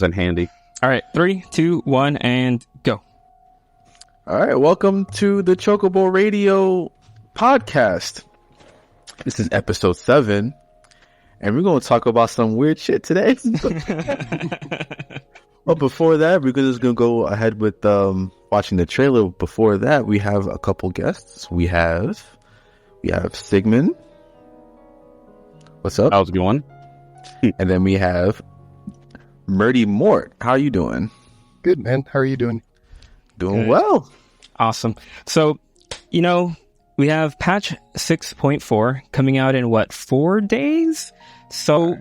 and handy. All right, 3, 2, 1, and go. All right, welcome to the Chocobo Radio podcast. This is episode 7, and we're going to talk about some weird shit today. But before that, we're just going to go ahead with watching the trailer. Before that, we have a couple guests. We have Sigmund. What's up? How's it going? And then we have Murdy Mort. How are you doing? Good, man. How are you doing? Doing Good. well. Awesome. So, we have patch 6.4 coming out in 4 days? So,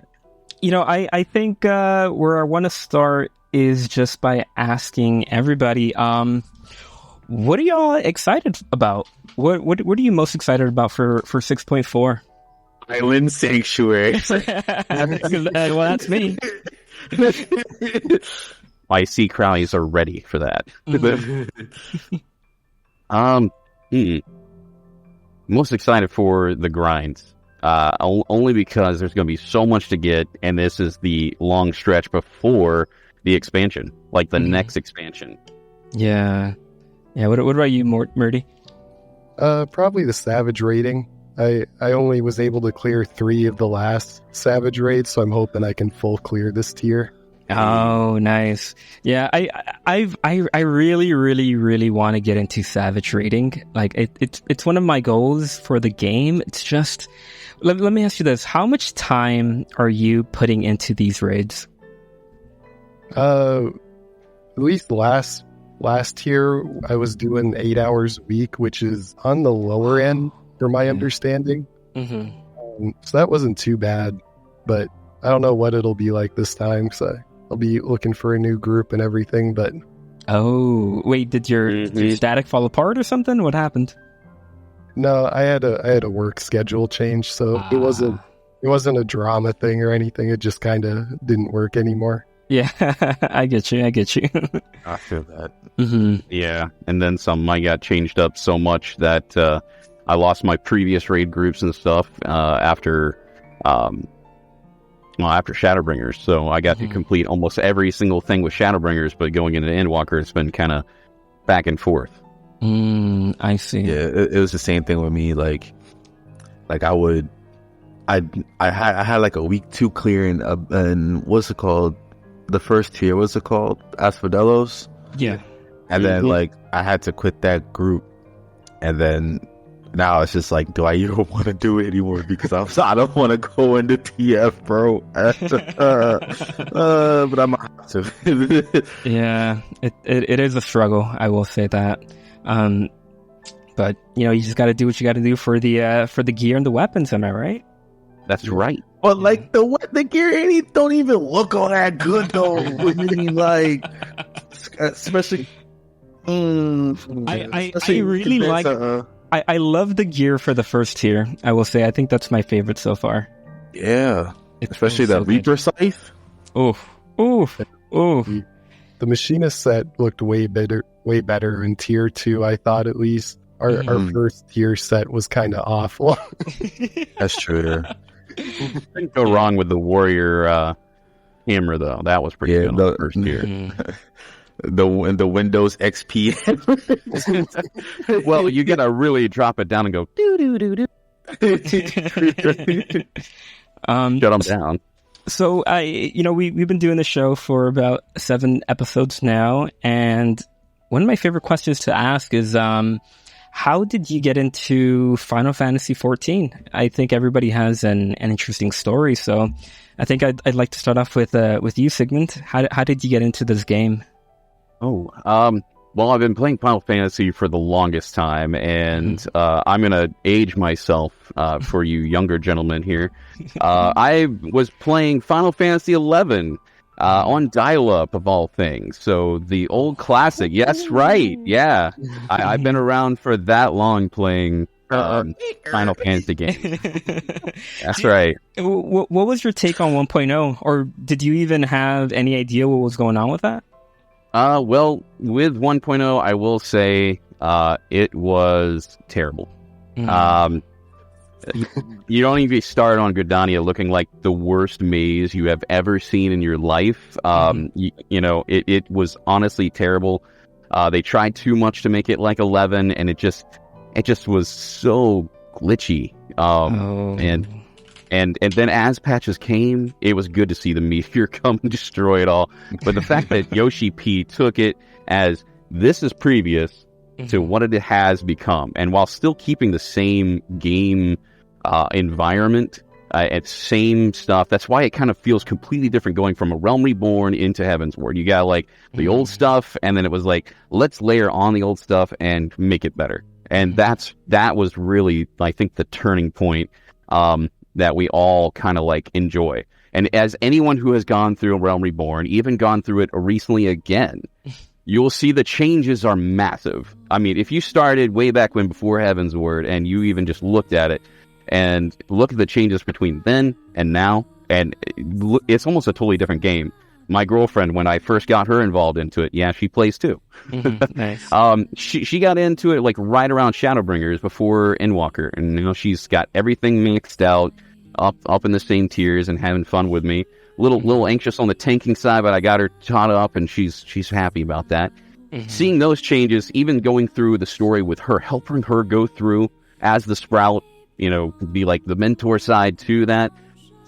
I think where I want to start is just by asking everybody, what are y'all excited about? What are you most excited about for 6.4? Island Sanctuary. Well, that's me. My sea crownies are ready for that. Most excited for the grinds. Only because there's going to be so much to get, and this is the long stretch before the expansion, like the next expansion. Yeah. What about you, Murdy? Probably the Savage rating. I only was able to clear 3 of the last Savage raids, so I'm hoping I can full clear this tier. Oh, nice. Yeah, I really, really, really want to get into Savage rating. Like, it's one of my goals for the game. It's just, let me ask you this: how much time are you putting into these raids? At least last tier, I was doing 8 hours a week, which is on the lower end for my understanding. Mm-hmm. So that wasn't too bad, but I don't know what it'll be like this time, because I'll be looking for a new group and everything. But wait, did your static fall apart or something? What happened? no, I had a work schedule change, so it wasn't a drama thing or anything. It just kind of didn't work anymore. Yeah, I get you. I feel that. Mm-hmm. Yeah, and then some. I got changed up so much that I lost my previous raid groups and stuff after Shadowbringers. So I got to complete almost every single thing with Shadowbringers, but going into Endwalker, it's been kind of back and forth. I see. Yeah, it was the same thing with me. Like I had like a week 2 clearing, and what's it called? The first tier, what's it called? Asphodelos. Yeah. And then like I had to quit that group, and then now it's just like, do I even want to do it anymore? Because I don't want to go into TF, bro. But I'm have to. Yeah, it is a struggle. I will say that. But you just got to do what you got to do for the gear and the weapons. Am I right? That's right. But like the gear don't even look all that good though. I mean, like, especially. I really like. I love the gear for the first tier. I will say I think that's my favorite so far. Yeah, especially so that Reaper scythe. Oof. The Machinist set looked way better in tier 2. I thought, at least our first tier set was kind of awful. That's true. Couldn't go wrong with the Warrior hammer though. That was pretty good on the first tier. The Windows XP. Well, you gotta really drop it down and go do do do do. Shut them down. So we've been doing the show for about 7 episodes now, and one of my favorite questions to ask is, how did you get into Final Fantasy 14? I think everybody has an interesting story, so I think I'd like to start off with you, Sigmund. How did you get into this game? Well, I've been playing Final Fantasy for the longest time, and I'm going to age myself for you younger gentlemen here. I was playing Final Fantasy XI on dial-up, of all things. So the old classic. Yes, right. Yeah. I've been around for that long playing Final Fantasy games. That's right. What was your take on 1.0? Or did you even have any idea what was going on with that? Well, with 1.0, I will say it was terrible. You don't even start on Gridania looking like the worst maze you have ever seen in your life. It was honestly terrible. They tried too much to make it like 11, and it just was so glitchy. And then as patches came, it was good to see the meteor come and destroy it all. But the fact that Yoshi P took it as this is previous to what it has become, and while still keeping the same game environment and same stuff, that's why it kind of feels completely different going from A Realm Reborn into Heaven's Ward. You got like the old stuff, and then it was like, let's layer on the old stuff and make it better. And that was really, I think, the turning point that we all kind of like enjoy. And as anyone who has gone through A Realm Reborn, even gone through it recently again, you'll see the changes are massive. I mean, if you started way back when before Heaven's Word and you even just looked at it and look at the changes between then and now, and it's almost a totally different game. My girlfriend, when I first got her involved into it, she plays too. Nice. She got into it like right around Shadowbringers before Endwalker, and she's got everything mixed out, up in the same tiers and having fun with me. Little anxious on the tanking side, but I got her taught up, and she's happy about that. Seeing those changes, even going through the story with her, helping her go through as the Sprout, be like the mentor side to that.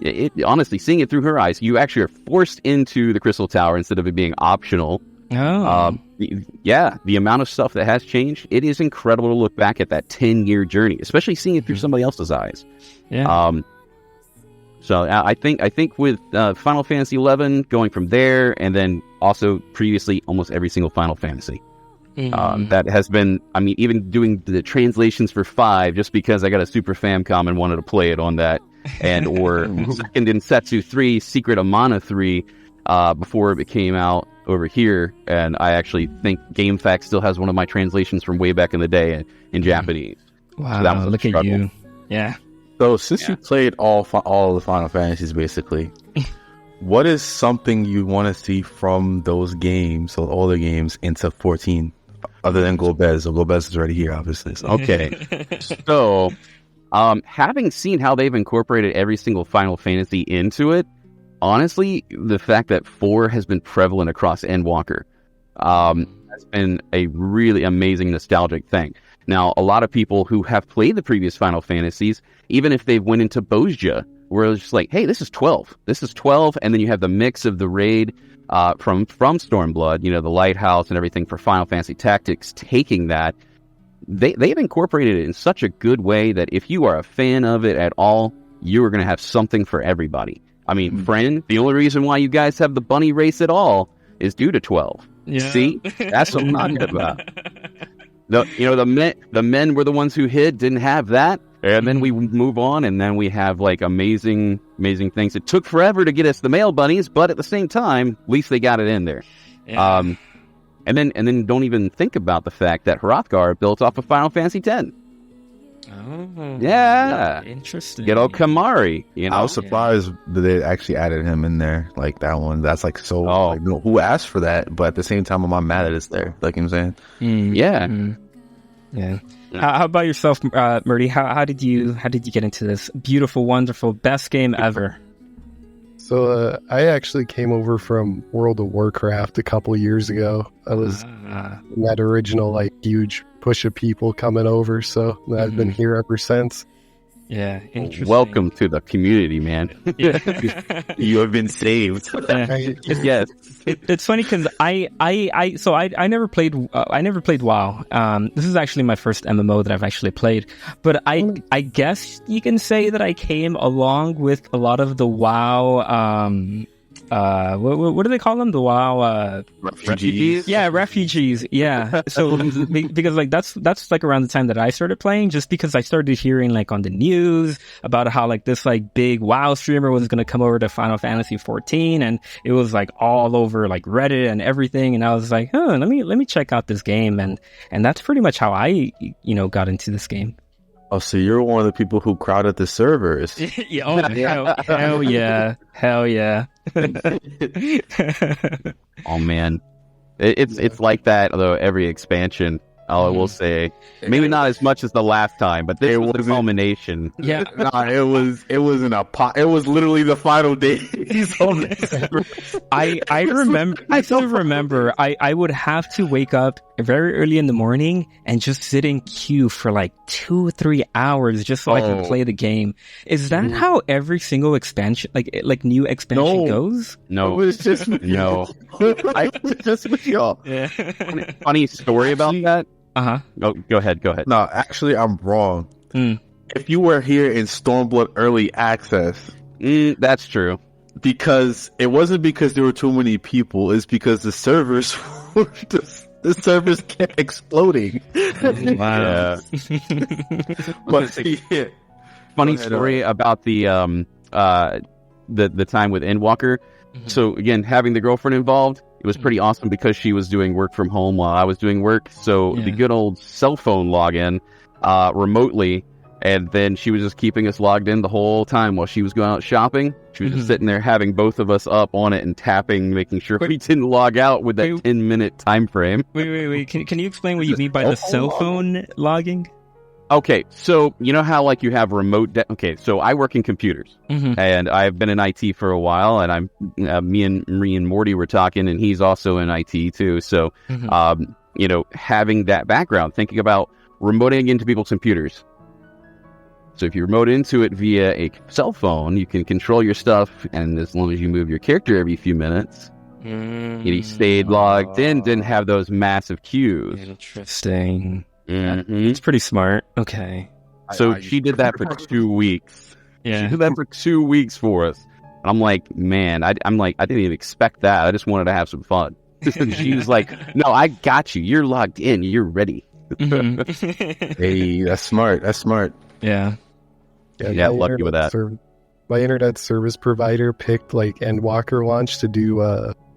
It honestly, seeing it through her eyes, you actually are forced into the Crystal Tower instead of it being optional. The amount of stuff that has changed, it is incredible to look back at that 10-year journey, especially seeing it through somebody else's eyes. So I think with Final Fantasy XI going from there, and then also previously almost every single Final Fantasy. That has been, even doing the translations for 5 just because I got a Super Famicom and wanted to play it on that, and or Second Densetsu 3, Secret of Mana 3, before it came out over here, and I actually think GameFAQs still has one of my translations from way back in the day in Japanese. Wow, so that was look at you. Yeah. So since you played all the Final Fantasies, basically, what is something you want to see from those games, or all the games, into 14, other than Golbez? So Golbez is already here, obviously. So. Okay. So, having seen how they've incorporated every single Final Fantasy into it, honestly, the fact that 4 has been prevalent across Endwalker has been a really amazing nostalgic thing. Now, a lot of people who have played the previous Final Fantasies, even if they went into Bozja, where it's just like, hey, this is 12. This is 12, and then you have the mix of the raid from Stormblood, the lighthouse and everything for Final Fantasy Tactics, taking that. They've incorporated it in such a good way that if you are a fan of it at all, you are going to have something for everybody. Friend, the only reason why you guys have the bunny race at all is due to 12. Yeah. See? That's what I'm talking about. The men were the ones who hid, didn't have that, and then we move on, and then we have like amazing things. It took forever to get us the male bunnies, but at the same time, at least they got it in there. Yeah. And then don't even think about the fact that Hrothgar built off of Final Fantasy X. Oh, yeah, interesting. Get old Kamari. I was surprised that they actually added him in there, like that one. That's like so. Oh. Who asked for that? But at the same time, I'm not mad at it's there. Like I'm saying. Yeah. Yeah. How about yourself, Murdy? How did you get into this beautiful, wonderful, best game ever? So I actually came over from World of Warcraft a couple years ago. I was in that original like huge push of people coming over, so I've been here ever since. Yeah, interesting. Welcome to the community, man. You have been saved. Yes. It's funny because I never played WoW. This is actually my first MMO that I've actually played, but I guess you can say that I came along with a lot of the WoW. What do they call them? The WoW refugees. Yeah, refugees. Yeah. So because like that's like around the time that I started playing, just because I started hearing like on the news about how like this like big WoW streamer was going to come over to Final Fantasy 14, and it was like all over like Reddit and everything, and I was like, let me check out this game, and that's pretty much how I got into this game. Oh, so you're one of the people who crowded the servers. Hell yeah. Oh man, it's like that though. Every expansion, I will say. Maybe not as much as the last time, but this was the culmination. Yeah. Nah, it was it was literally the final days on this. I remember. I still remember. I would have to wake up very early in the morning and just sit in queue for like 2-3 hours just so I could play the game. Is that how every single expansion, like new expansion goes? No, It was just no. I was just with y'all. Yeah. Funny story about that. Uh-huh. Go ahead. No, actually, I'm wrong. Mm. If you were here in Stormblood Early Access, That's true. because it wasn't because there were too many people, it's because the servers were the servers kept exploding. Wow. Yeah. But yeah. Funny Go ahead, story about the time with Endwalker. Mhm. So again, having the girlfriend involved, it was pretty awesome because she was doing work from home while I was doing work. So Yeah. the good old cell phone login remotely, and then she was just keeping us logged in the whole time while she was going out shopping. She was just sitting there having both of us up on it and tapping, making sure we didn't log out with that 10-minute time frame. Wait. Can you explain what you mean by the cell phone logging? Okay, so you know how like you have remote. Okay, so I work in computers, Mm-hmm. and I've been in IT for a while, and I'm me and Morty were talking, and he's also in IT too. So, you know, having that background, thinking about remoting into people's computers. So if you remote into it via a cell phone, you can control your stuff, and as long as you move your character every few minutes, he stayed logged in, didn't have those massive queues. Interesting. Mhm. It's pretty smart. Okay. So she did that for 2 weeks. She Yeah. did that for 2 weeks for us. And I'm like, man, I'm like, I didn't even expect that. I just wanted to have some fun. She was like, no, I got you. You're logged in. You're ready. Mhm. Hey, that's smart. That's smart. Yeah. Yeah, my lucky with internet that. my internet service provider picked like Endwalker Launch to do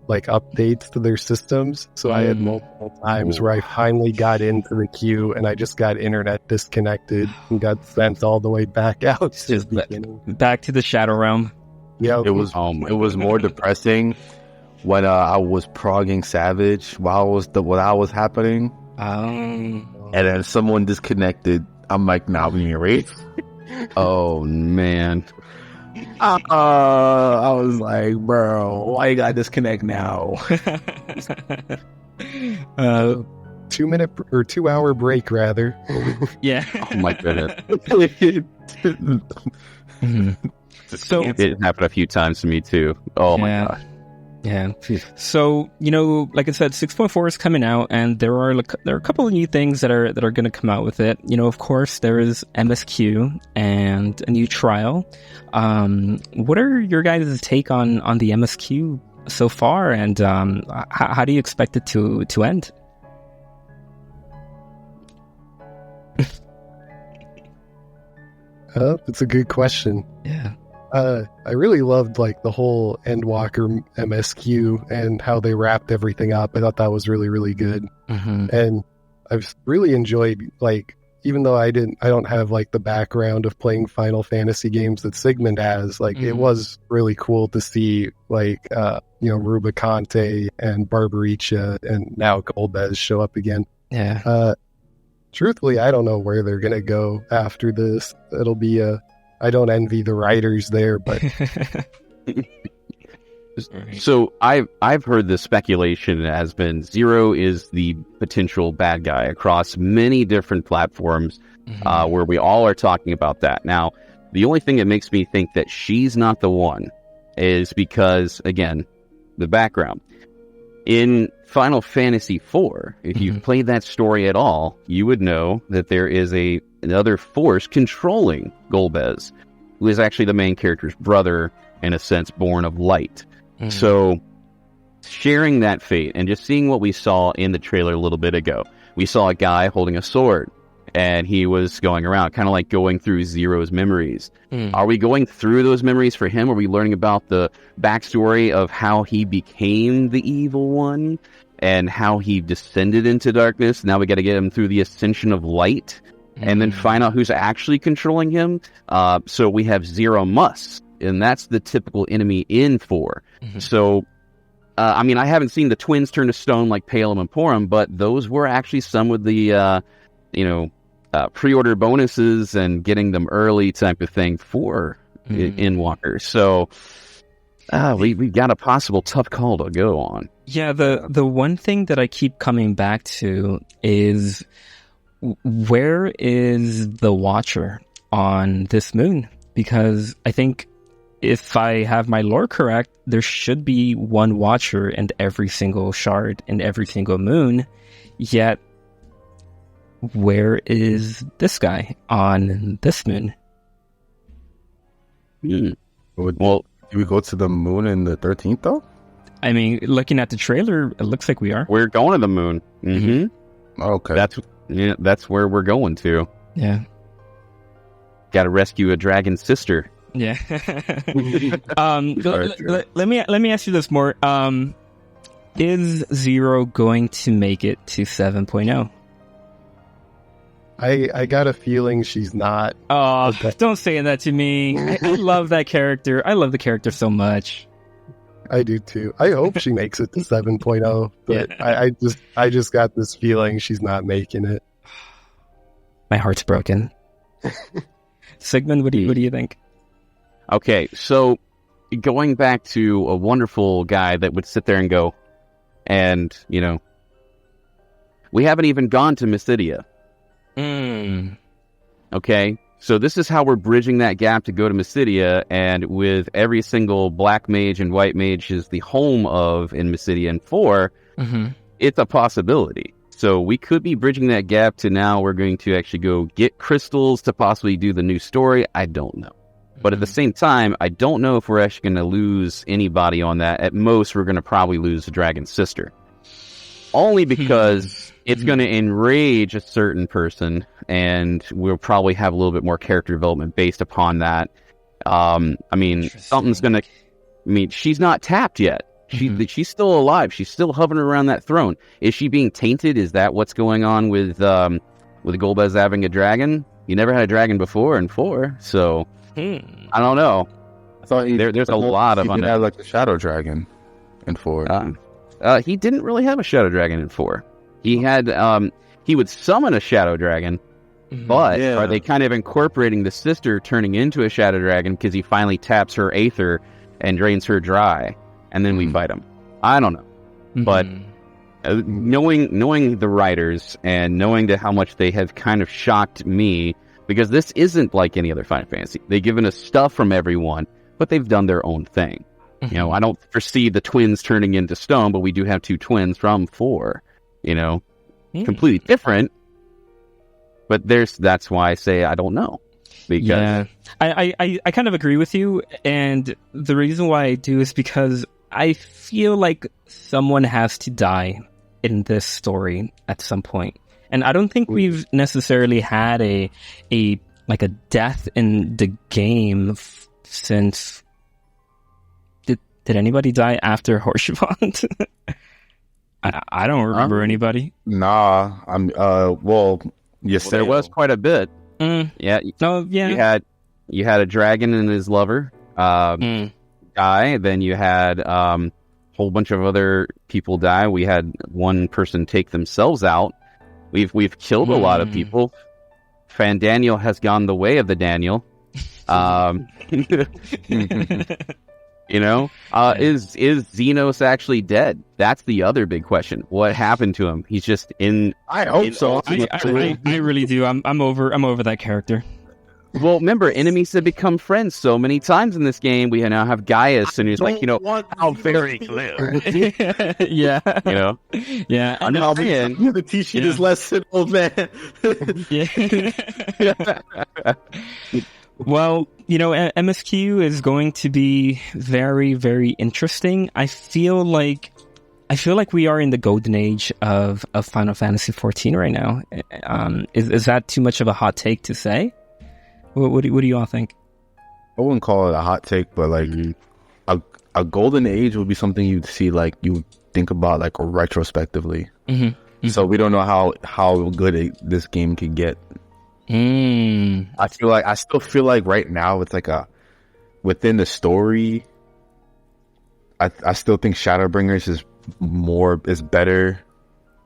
like updates to their systems. So I had multiple times where I finally got into the queue and I just got internet disconnected and got sent all the way back out to Just the beginning. Back to the Shadow Realm. Yeah, It was more depressing when I was progging Savage while I was happening, and then someone disconnected. I'm like, nah, we ain't race. Oh, man. I was like, bro, why you gotta disconnect now? 2-minute or 2-hour break rather. Yeah. Oh, my goodness. Mhm. So It happened a few times to me, too. Oh, my Yeah. gosh. Yeah. So, you know, like I said, 6.4 is coming out, and there are a couple of new things that are going to come out with it. You know, of course, there is MSQ and a new trial. What are your guys' take on the MSQ so far, and how do you expect it to end? It's a good question. Yeah. I really loved like the whole Endwalker MSQ and how they wrapped everything up. I thought that was really, really good. Mm-hmm. And I've really enjoyed like, even though I don't have like the background of playing Final Fantasy games that Sigmund has, like it was really cool to see like, you know, Rubicante and Barbaricha and now Golbez show up again. Yeah. Truthfully, I don't know where they're going to go after this. It'll be I don't envy the writers there, but So I've heard the speculation has been Zero is the potential bad guy across many different platforms, where we all are talking about that. Now, the only thing that makes me think that she's not the one is because, again, the background. In Final Fantasy IV, if you've played that story at all, you would know that there is another force controlling Golbez, who is actually the main character's brother, in a sense, born of light. So, sharing that fate and just seeing what we saw in the trailer a little bit ago, we saw a guy holding a sword, and he was going around, kind of like going through Zero's memories. Are we going through those memories for him? Are we learning about the backstory of how he became the evil one and how he descended into darkness? Now we got to get him through the ascension of light and then find out who's actually controlling him. So we have Zero Mus, and that's the typical enemy in 4. So I mean, I haven't seen the twins turn to stone like Palem and Porum, but those were actually some of the, pre-order bonuses and getting them early type of thing for Endwalker. So we got a possible tough call to go on. Yeah, the one thing that I keep coming back to is where is the Watcher on this moon? Because I think if I have my lore correct, there should be one Watcher in every single shard and every single moon. Yet, where is this guy on this moon? Well, do we go to the moon in the 13th though? I mean, looking at the trailer, it looks like we are. We're going to the moon. Mm-hmm. Okay. That's where we're going to. Yeah. Got to rescue a dragon sister. Yeah. Let me ask you this more. Is Zero going to make it to 7.0? I got a feeling she's not. Oh, don't say that to me. I love that character. I love the character so much. I do too. I hope she makes it to 7.0, but yeah. I just got this feeling she's not making it. My heart's broken. Sigmund, what do you think? Okay, so going back to a wonderful guy that would sit there and go, and, we haven't even gone to Mysidia. Okay, so this is how we're bridging that gap to go to Mysidia, and with every single black mage and white mage is the home of in Mysidia and 4, it's a possibility. So we could be bridging that gap to now we're going to actually go get crystals to possibly do the new story. I don't know. But at the same time, I don't know if we're actually going to lose anybody on that. At most, we're going to probably lose the Dragon's Sister. Only because it's going to enrage a certain person, and we'll probably have a little bit more character development based upon that. I mean, something's going to... I mean, she's not tapped yet. She's still alive. She's still hovering around that throne. Is she being tainted? Is that what's going on with Golbez having a dragon? You never had a dragon before in 4, so... I don't know. I thought there's a lot of... He had like a shadow dragon in 4. He didn't really have a shadow dragon in 4. He had... he would summon a shadow dragon, but are they kind of incorporating the sister turning into a shadow dragon because he finally taps her aether and drains her dry, and then we fight him? I don't know. But knowing the writers and knowing how much they have kind of shocked me, because this isn't like any other Final Fantasy. They've given us stuff from everyone, but they've done their own thing. I don't foresee the twins turning into stone, but we do have 2 twins from 4. Completely different. But that's why I say I don't know. Because I kind of agree with you, and the reason why I do is because I feel like someone has to die in this story at some point. And I don't think we've necessarily had a death in the game since... Did anybody die after Horshavant? I don't remember anybody. Nah, yes, there was quite a bit. Yeah. No, yeah. You had a dragon and his lover die. Then you had a whole bunch of other people die. We had one person take themselves out. We've killed a lot of people. Fandaniel has gone the way of the Daniel. Is Xenos actually dead? That's the other big question. What happened to him? He's just in... I hope so. I really do. I'm over that character. Well, remember, enemies have become friends so many times in this game. We now have Gaius, and he's like, how very clear. Yeah. Yeah. I'm not going to teach you this lesson, old man. Yeah. Well, MSQ is going to be very, very interesting. I feel like we are in the golden age of Final Fantasy XIV right now. Is that too much of a hot take to say? What do you all think? I wouldn't call it a hot take, but like a golden age would be something you'd see, like you think about like retrospectively. So we don't know how good this game could get. I still feel like right now it's like within the story, I still think Shadowbringers is better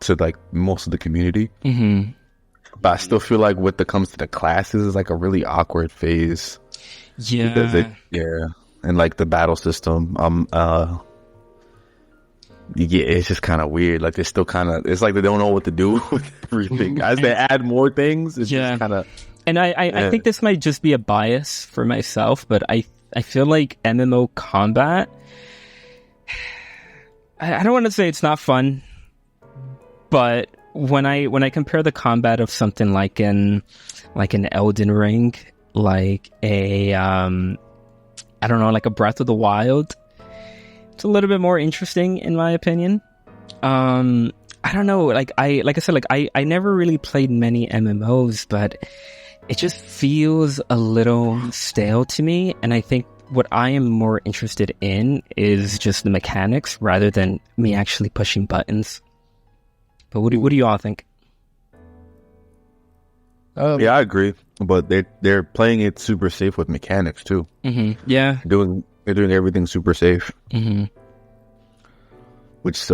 to like most of the community. Mm-hmm. But I still feel like when it comes to the classes, it's like a really awkward phase. Yeah. And like the battle system, it's just kind of weird. Like they're still kind of, it's like they don't know what to do with everything. As they add more things, it's just kind of. And I think this might just be a bias for myself, but I feel like MMO combat, I don't want to say it's not fun, but when I compare the combat of something like an Elden Ring, like a I don't know, like a Breath of the Wild, it's a little bit more interesting in my opinion. I don't know, like I said, like I never really played many MMOs, but it just feels a little stale to me, and I think what I am more interested in is just the mechanics rather than me actually pushing buttons. But what do you all think? Yeah, I agree. But they're playing it super safe with mechanics too. Mm-hmm. Yeah, they're doing everything super safe. Mm-hmm. Which,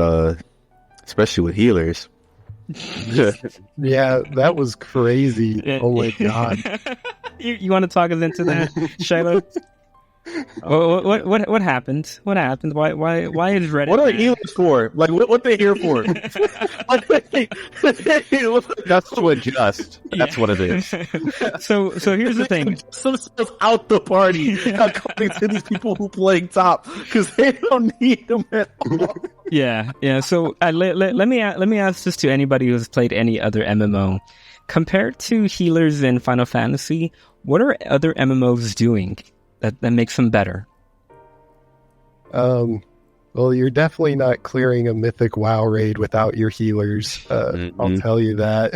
especially with healers. Yeah, that was crazy. Oh my god! You want to talk us into that, Shiloh? What happened? What happened? Why is Reddit? What are healers for? Like what they here for? That's to adjust. That's what it is. So here's the thing. Some stuff out the party, not coming to these people who playing top because they don't need them at all. Yeah. So let me ask this to anybody who's played any other MMO. Compared to healers in Final Fantasy, what are other MMOs doing that makes them better? Well, you're definitely not clearing a mythic WoW raid without your healers. I'll tell you that.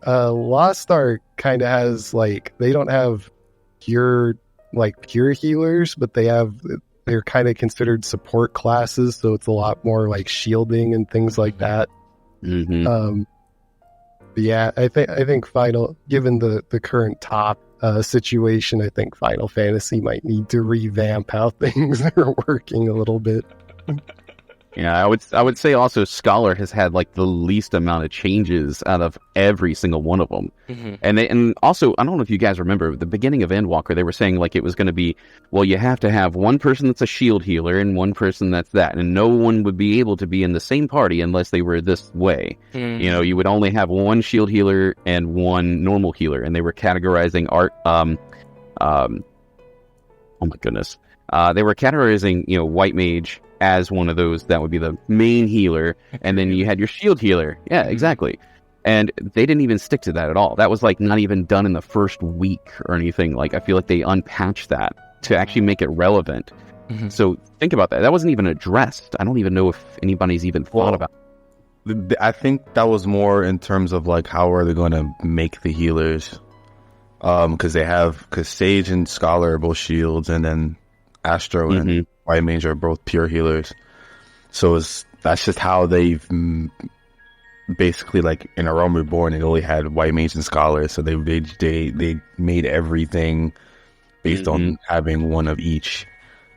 Lost Ark kind of has like, they don't have pure healers, but they're kind of considered support classes, so it's a lot more like shielding and things like that. Mm-hmm. Yeah, I think given the current top situation, I think Final Fantasy might need to revamp how things are working a little bit. Yeah, I would say also Scholar has had like the least amount of changes out of every single one of them. Mm-hmm. And also, I don't know if you guys remember the beginning of Endwalker, they were saying like it was going to be, well, you have to have one person that's a shield healer and one person that's that, and no one would be able to be in the same party unless they were this way. Mm-hmm. You know, you would only have one shield healer and one normal healer, and they were categorizing oh my goodness. They were categorizing, White Mage as one of those that would be the main healer, and then you had your shield healer. Yeah, exactly. And they didn't even stick to that at all. That was like not even done in the first week or anything. Like I feel like they unpatched that to actually make it relevant. Mm-hmm. So think about that. That wasn't even addressed. I don't even know if anybody's even thought about it. I think that was more in terms of like how are they going to make the healers, because Sage and Scholar are both shields, and then Astro and White Mage are both pure healers. So that's just how they've basically, like in A Realm Reborn, it only had White Mage and Scholar, so they made everything based on having one of each.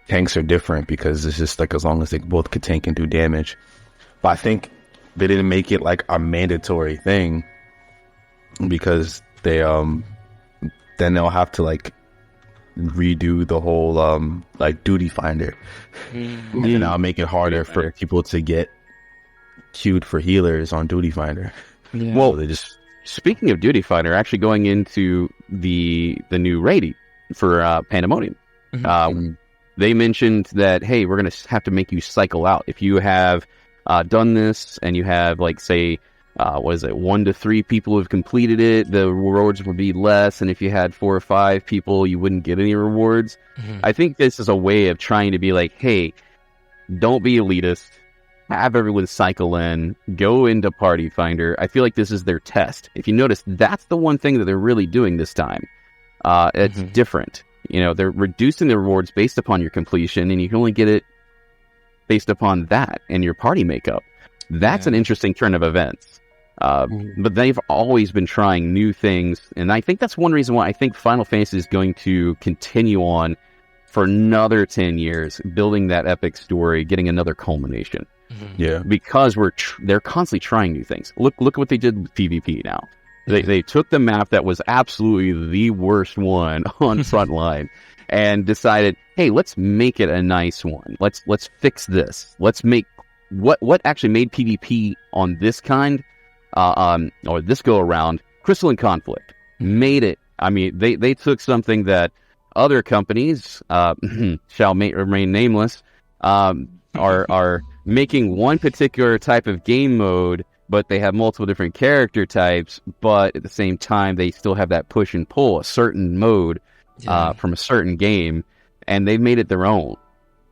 Tanks are different because it's just like as long as they both could tank and do damage. But I think they didn't make it like a mandatory thing because they then they'll have to like redo the whole like duty finder, and I'll make it harder for people to get queued for healers on duty finder. Yeah. Well, they just speaking of duty finder, actually going into the new raid for Pandemonium, they mentioned that, hey, we're gonna have to make you cycle out if you have done this and you have like say 1 to 3 people who have completed it, the rewards would be less, and if you had 4 or 5 people, you wouldn't get any rewards. I think this is a way of trying to be like, hey, don't be elitist, have everyone cycle in, go into Party Finder. I feel like this is their test. If you notice, that's the one thing that they're really doing this time. It's different. They're reducing the rewards based upon your completion, and you can only get it based upon that and your party makeup. That's an interesting turn of events. But they've always been trying new things, and I think that's one reason why I think Final Fantasy is going to continue on for another 10 years, building that epic story, getting another culmination. Yeah. Because they're constantly trying new things. Look at what they did with PvP now. They took the map that was absolutely the worst one on Frontline and decided, hey, let's make it a nice one. Let's fix this. Let's make what actually made PvP on this kind or this go around, Crystalline Conflict made it. I mean, they took something that other companies shall remain nameless are making one particular type of game mode, but they have multiple different character types, but at the same time they still have that push and pull, a certain mode from a certain game, and they've made it their own,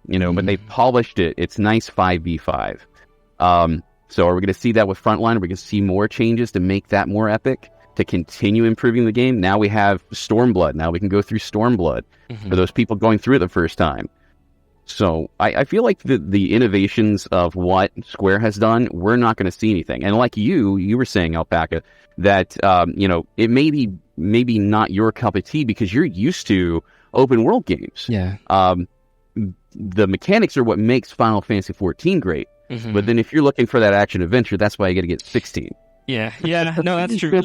but they polished it. It's nice 5v5. So are we going to see that with Frontline? Are we going to see more changes to make that more epic, to continue improving the game? Now we have Stormblood. Now we can go through Stormblood for those people going through it the first time. So I feel like the innovations of what Square has done, we're not going to see anything. And like you were saying, Alpaca, that it may be maybe not your cup of tea because you're used to open world games. Yeah. The mechanics are what makes Final Fantasy XIV great. But then if you're looking for that action adventure, that's why you got to get 16. Yeah, no, that's true.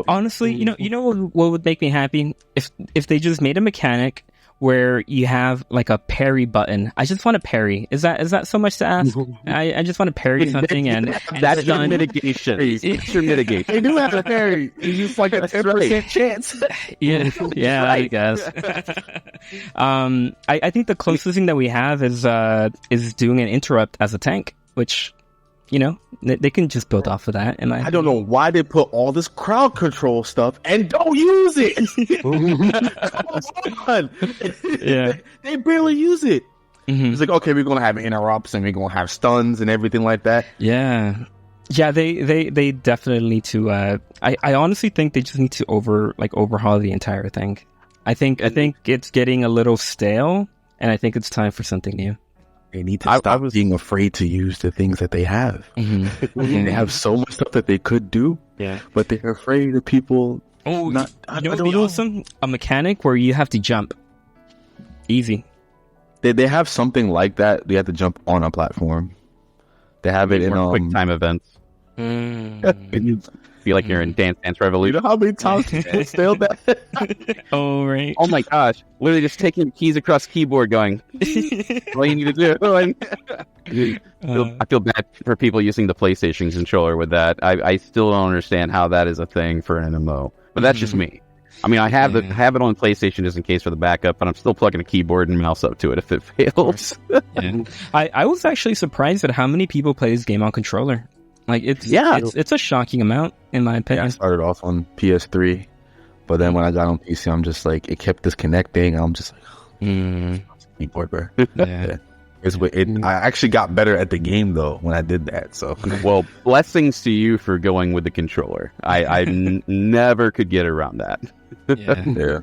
Honestly, you know what would make me happy if they just made a mechanic where you have like a parry button. I just want to parry. Is that so much to ask? I just want to parry something and that's your mitigation. It's your mitigation. They do have a parry. It's just like a 10% chance. Yeah, I guess. I think the closest thing that we have is doing an interrupt as a tank, which they can just build off of that. I don't know why they put all this crowd control stuff and don't use it. Come on. Yeah, they barely use it. It's like, okay, we're gonna have interrupts and we're gonna have stuns and everything like that. Yeah. They definitely need to. I honestly think they just need to overhaul the entire thing. I think it's getting a little stale, and I think it's time for something new. They need to stop being afraid to use the things that they have. They have so much stuff that they could do, but they're afraid of people. Oh, I don't know. Awesome? A mechanic where you have to jump. Easy. They have something like that. They have to jump on a platform. They have it in quick time events. Feel like you're in Dance Revolution. You know how many times people failed that? Oh, right. Oh my gosh. Literally just taking keys across the keyboard going, what you need to do. I feel bad for people using the PlayStation controller with that. I still don't understand how that is a thing for an MMO. But that's just me. I mean, I have it on PlayStation just in case for the backup, but I'm still plugging a keyboard and mouse up to it if it fails. I was actually surprised at how many people play this game on controller. Like it's a shocking amount in my opinion. I started off on PS3, but then when I got on PC, I'm just like it kept disconnecting. I'm just like, keyboard, bro. Yeah. I actually got better at the game though when I did that. So, well, blessings to you for going with the controller. I never could get around that. Yeah.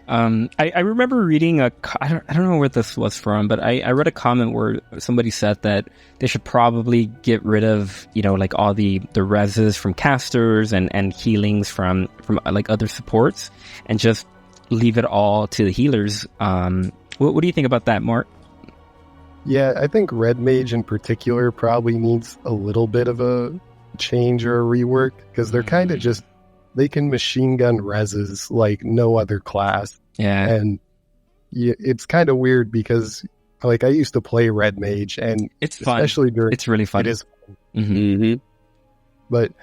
I remember reading I don't know where this was from, but I read a comment where somebody said that they should probably get rid of like all the reses from casters and healings from like other supports and just leave it all to the healers. What do you think about that, Mark? Yeah, I think Red Mage in particular probably needs a little bit of a change or a rework because they're kind of just they can machine gun reses like no other class. Yeah. And it's kind of weird because like I used to play Red Mage and it's fun. Especially during it's really fun. It is fun. But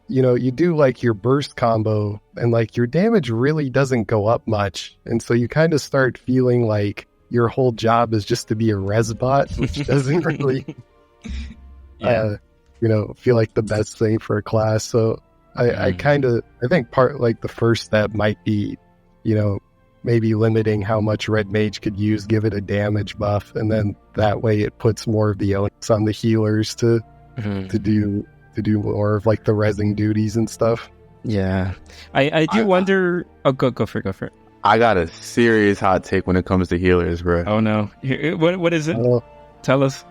you do like your burst combo and like your damage really doesn't go up much. And so you kind of start feeling like your whole job is just to be a res bot, which doesn't really feel like the best thing for a class. So I think part like the first step might be, maybe limiting how much Red Mage could use, give it a damage buff, and then that way it puts more of the onus on the healers to do more of like the resing duties and stuff. Yeah, I do wonder. Oh, go for it. I got a serious hot take when it comes to healers, bro. Oh no, what is it? Tell us.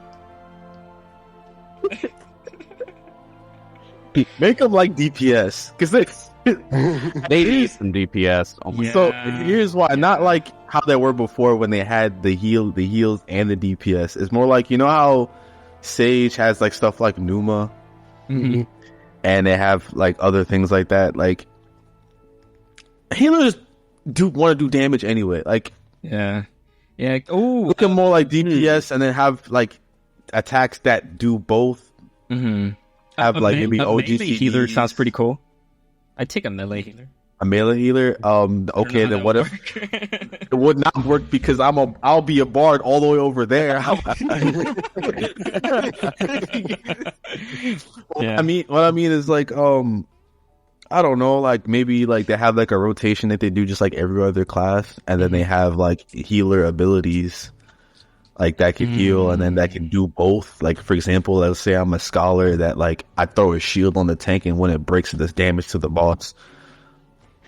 Make them like DPS, because They need some DPS. Oh my So here's why. Not like how they were before when they had the heals and the DPS. It's more like, you know how Sage has like stuff like Numa, Mm-hmm. and they have like other things like that. Like healers want to do damage anyway. Like Yeah. Oh, look at more like DPS, and then have like attacks that do both. mm-hmm. Have like maybe a melee OGC healer sounds pretty cool. I'd take a melee healer. A melee healer. Okay, then what if it would not work because I'll be a bard all the way over there. What I mean is like I don't know, like maybe like they have like a rotation that they do just like every other class, and then they have like healer abilities like that can heal and then that can do both. Like for example, let's say I'm a scholar that like I throw a shield on the tank, and when it breaks, it does damage to the boss.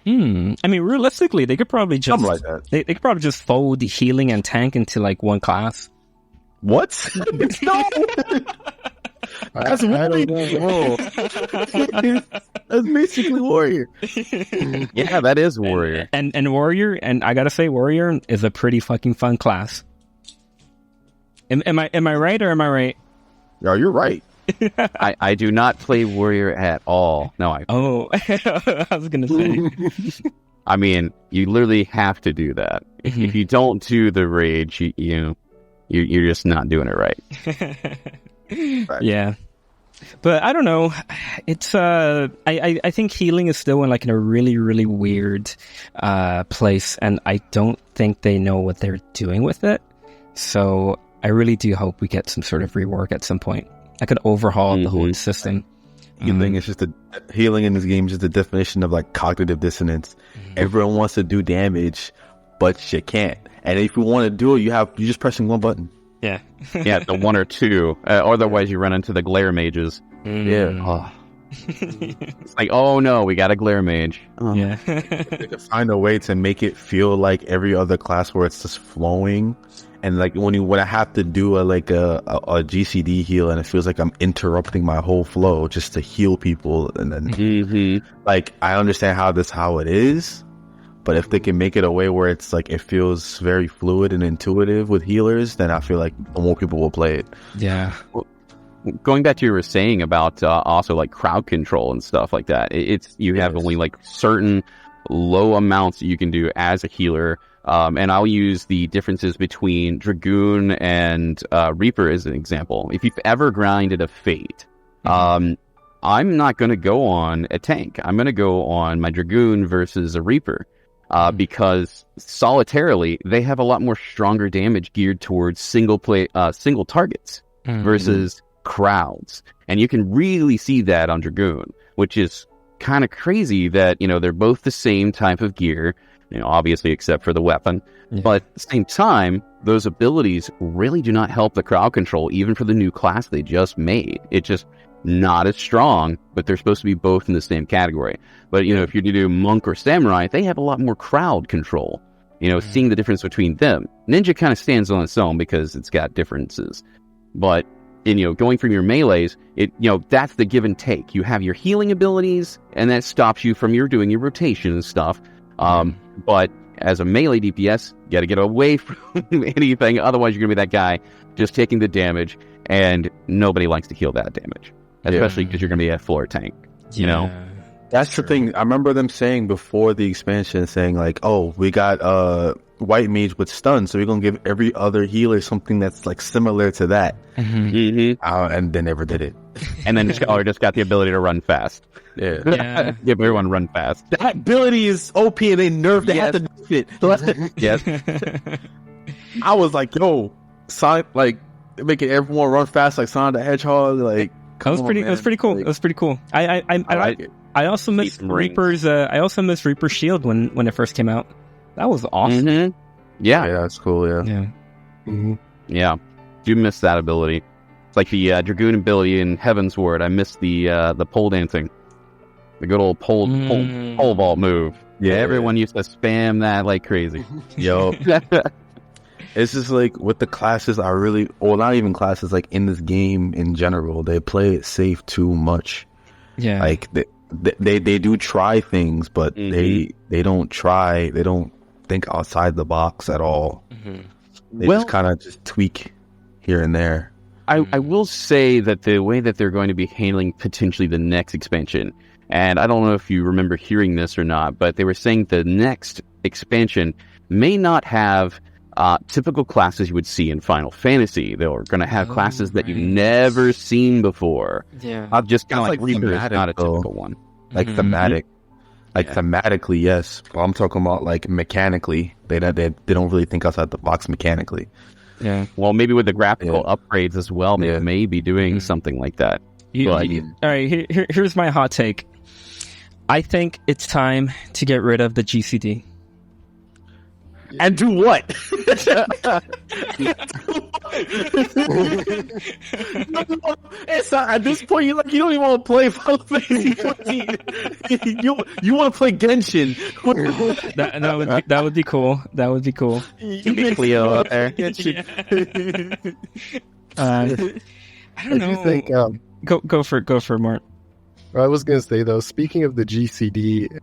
I mean, realistically, they could probably just Something like that. They could probably just fold the healing and tank into like one class. What? No. That's I don't know. That's basically warrior. Yeah, that is warrior. And warrior, and I gotta say, warrior is a pretty fucking fun class. Am I right or am I right? No, you're right. I do not play warrior at all. No, I was gonna say. I mean, you literally have to do that. If you don't do the rage, you're just not doing it right. Yeah, but I don't know. It's I think healing is still in a really, really weird place, and I don't think they know what they're doing with it. So I really do hope we get some sort of rework at some point. I could overhaul the whole system. Healing is just healing in this game is just the definition of like cognitive dissonance. Everyone wants to do damage, but you can't. And if you want to do it, you're just pressing one button. Yeah. Yeah, the one or two. Otherwise, you run into the glare mages. Yeah. Oh. It's like, oh no, we got a glare mage. Oh. Yeah. They could find a way to make it feel like every other class where it's just flowing. And like when I have to do a GCD heal, and it feels like I'm interrupting my whole flow just to heal people, and then like I understand how it is, but if they can make it a way where it's like it feels very fluid and intuitive with healers, then I feel like more people will play it. Yeah. Going back to what you were saying about also like crowd control and stuff like that, you have only like certain low amounts that you can do as a healer. And I'll use the differences between Dragoon and Reaper as an example. If you've ever grinded a Fate, I'm not going to go on a tank. I'm going to go on my Dragoon versus a Reaper because solitarily they have a lot more stronger damage geared towards single targets versus crowds. And you can really see that on Dragoon, which is kind of crazy that, they're both the same type of gear. Obviously, except for the weapon. Yeah. But at the same time, those abilities really do not help the crowd control, even for the new class they just made. It's just not as strong, but they're supposed to be both in the same category. But, if you do Monk or Samurai, they have a lot more crowd control. Seeing the difference between them. Ninja kind of stands on its own because it's got differences. But, going from your melees, that's the give and take. You have your healing abilities, and that stops you from doing your rotation and stuff. But as a melee DPS, you got to get away from anything. Otherwise, you're going to be that guy just taking the damage, and nobody likes to heal that damage, especially because you're going to be a floor tank. That's the thing. I remember them saying before the expansion, saying like, "Oh, we got white mage with stun, so we're going to give every other healer something that's like similar to that." And they never did it. And then Scholar just got the ability to run fast. Yeah. Give everyone run fast. That ability is OP, and they nerfed. They have to nerf it. Yes. I was like, yo, Sonic, like making everyone run fast like Sonic the Hedgehog. Like, that was pretty cool. It was pretty cool. I like it. I also missed Reaper's. I also missed Reaper's shield when it first came out. That was awesome. Yeah, that's cool. Yeah. Do miss that ability. It's like the Dragoon ability in Heaven's Ward. I missed the pole dancing. The good old pole vault move. Yeah, everyone used to spam that like crazy. Yo, it's just like with the classes, not even classes, like in this game in general, they play it safe too much. Yeah, like they do try things, but they don't think outside the box at all. They just kind of just tweak here and there. I will say that the way that they're going to be handling potentially the next expansion, and I don't know if you remember hearing this or not, but they were saying the next expansion may not have typical classes you would see in Final Fantasy. They're going to have classes that you've never seen before. Yeah. Just kind of like Reaper is not a though. typical one. Like thematic. Like thematically, yes. But I'm talking about like mechanically. They don't really think outside the box mechanically. Yeah. Well, maybe with the graphical upgrades as well, they may be doing something like that. All right, here's my hot take. I think it's time to get rid of the GCD. And do what? It's not, at this point, you don't even want to play Final Fantasy 14. you want to play Genshin. That would be cool. That would be cool. You be Cleo out there. I don't know. I do think, go for it, Mart. I was going to say, though, speaking of the GCD,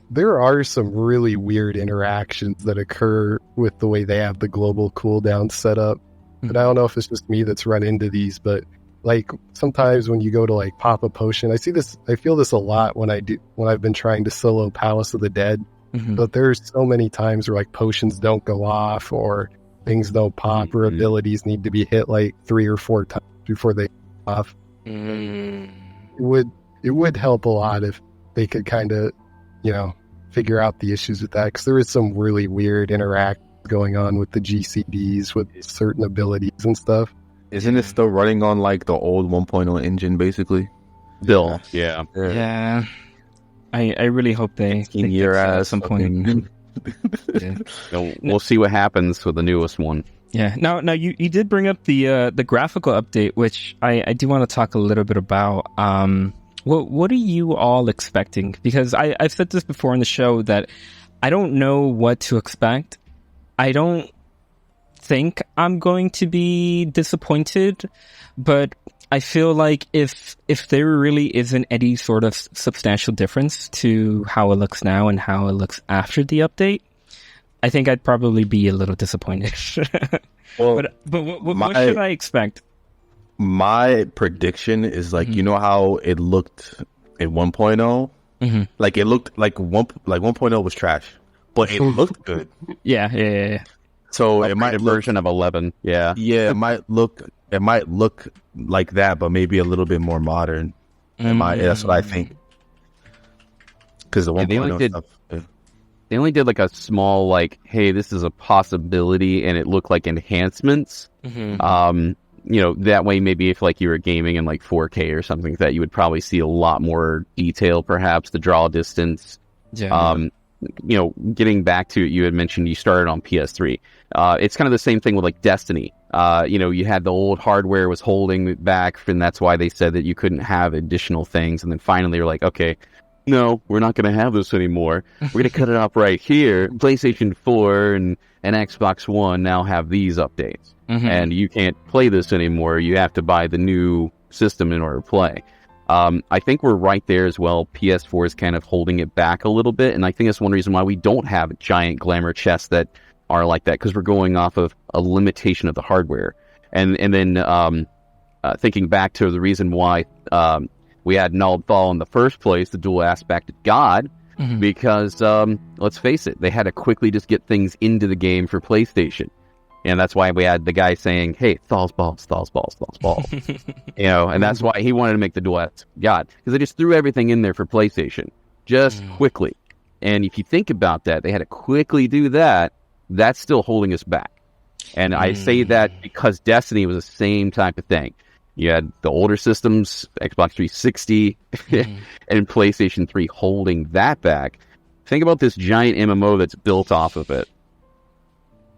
there are some really weird interactions that occur with the way they have the global cooldown set up. But I don't know if it's just me that's run into these, but like sometimes when you go to like pop a potion, I feel this a lot when I've been trying to solo Palace of the Dead. But there's so many times where like potions don't go off or things don't pop or abilities need to be hit like 3 or 4 times before they go off. It would help a lot if they could kind of, figure out the issues with that, because there is some really weird interact going on with the GCDs with certain abilities and stuff. Isn't it still running on like the old 1.0 engine, basically? Still, yeah. I really hope they year at some point. We'll see what happens with the newest one. Yeah. Now you did bring up the graphical update, which I do want to talk a little bit about. What are you all expecting? Because I've said this before in the show that I don't know what to expect. I don't think I'm going to be disappointed, but I feel like if there really isn't any sort of substantial difference to how it looks now and how it looks after the update, I think I'd probably be a little disappointed. Well, but what should I expect? My prediction is like, you know how it looked in 1.0? Like it looked like 1.0 was trash, but it looked good. Yeah. So it might look, version of 11. Yeah. it might look like that, but maybe a little bit more modern. That's what I think. Because the 1.0 stuff. They only did like a small, like, hey, this is a possibility, and it looked like enhancements. That way, maybe if like you were gaming in like 4K or something like that, you would probably see a lot more detail, perhaps the draw distance. Yeah. Getting back to it, you had mentioned you started on PS3. It's kind of the same thing with like Destiny. You had the old hardware was holding it back, and that's why they said that you couldn't have additional things. And then finally, you're like, okay, no, we're not going to have this anymore. We're going to cut it off right here. PlayStation 4 and Xbox One now have these updates. And you can't play this anymore. You have to buy the new system in order to play. I think we're right there as well. PS4 is kind of holding it back a little bit, and I think that's one reason why we don't have giant glamour chests that are like that, because we're going off of a limitation of the hardware. And then thinking back to the reason why we had Nullfall in the first place, the dual aspect of God, because let's face it, they had to quickly just get things into the game for PlayStation. And that's why we had the guy saying, hey, Thal's balls. And that's why he wanted to make the dual aspect of God, because they just threw everything in there for PlayStation just quickly. And if you think about that, they had to quickly do that. That's still holding us back. And I say that because Destiny was the same type of thing. You had the older systems, Xbox 360 and PlayStation 3 holding that back. Think about this giant MMO that's built off of it.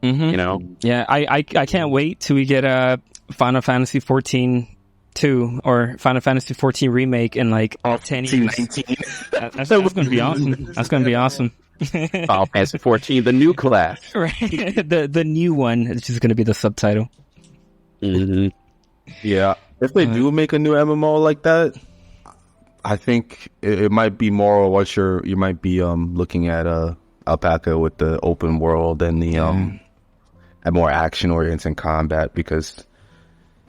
Yeah, I can't wait till we get a Final Fantasy 14 2 or Final Fantasy 14 remake in like 10 years. That's going to be awesome. That's going to be awesome. Final Fantasy 14, the new class. Right. the new one, which is going to be the subtitle. Yeah. If they do make a new MMO like that, I think it might be more what you might be looking at Alpaca with the open world and the a more action oriented combat, because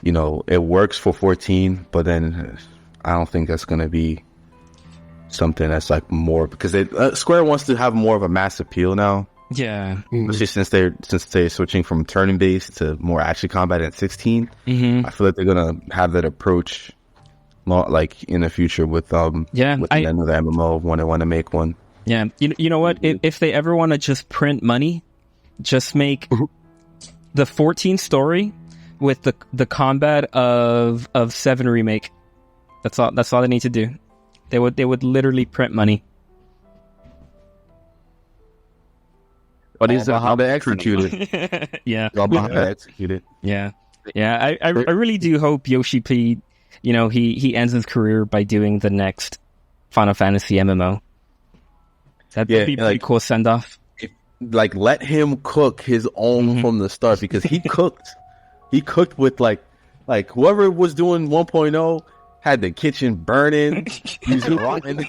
it works for 14, but then I don't think that's going to be something that's like more, because Square wants to have more of a mass appeal now. Yeah, especially since they're switching from turn based to more action combat at 16. I feel like they're gonna have that approach, like in the future with another MMO when they want to make one. Yeah, you know what? If they ever want to just print money, just make the 14 story with the combat of 7 remake. That's all they need to do. They would literally print money. But is how they execute it? Yeah, how they execute it. Yeah. I really do hope Yoshi P, he ends his career by doing the next Final Fantasy MMO. That'd be a pretty cool send off. Like, let him cook his own from the start, because he cooked. He cooked with like whoever was doing 1.0 had the kitchen burning, using rotten